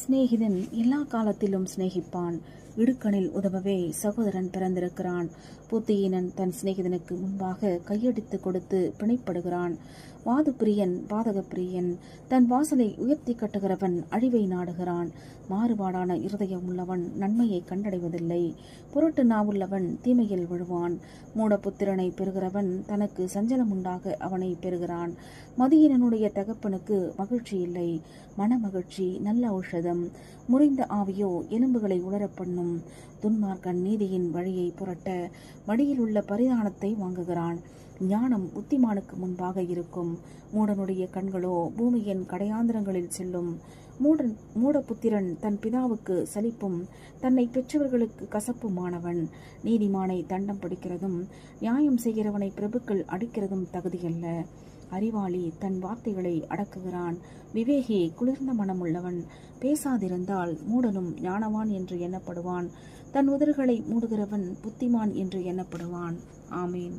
சிநேகிதன் எல்லா காலத்திலும் சிநேகிப்பான். இடுக்கணில் உதவவே சகோதரன் பிறந்திருக்கிறான். புத்தியீனன் தன் சிநேகிதனுக்கு முன்பாக கையடித்து கொடுத்து பிணைப்படுகிறான். வாது பிரியன் பாதக பிரியன். தன் வாசலை உயர்த்தி கட்டுகிறவன் அழிவை நாடுகிறான். மாறுபாடான இருதயம் உள்ளவன் நன்மையை கண்டடைவதில்லை. புரட்டு நாவுள்ளவன் தீமையில் விழுவான். மூடபுத்திரனை பெறுகிறவன் தனக்கு சஞ்சலம் உண்டாக அவனை பெறுகிறான். மதியினனுடைய தகப்பனுக்கு மகிழ்ச்சி இல்லை. மனமகிழ்ச்சி நல்ல ஔஷதம். முறிந்த ஆவியோ எலும்புகளை உலரப் பண்ணும். துன்மார்க்கன் நீதியின் வழியை புரட்ட மடியில் உள்ள பரிதானத்தை வாங்குகிறான். ஞானம் புத்திமானுக்கு முன்பாக இருக்கும். மூடனுடைய கண்களோ பூமியின் கடையாந்திரங்களில் செல்லும். மூடபுத்திரன் தன் பிதாவுக்கு சலிப்பும் தன்னை பெற்றவர்களுக்கு கசப்புமானவன். நீதிமானை தண்டம் பிடிக்கிறதும் நியாயம் செய்கிறவனை பிரபுக்கள் அடிக்கிறதும் தகுதியல்ல. அறிவாளி தன் வார்த்தைகளை அடக்குகிறான். விவேகி குளிர்ந்த மனமுள்ளவன். பேசாதிருந்தால் மூடனும் ஞானவான் என்று எண்ணப்படுவான். தன் உதடுகளை மூடுகிறவன் புத்திமான் என்று எண்ணப்படுவான். ஆமேன்.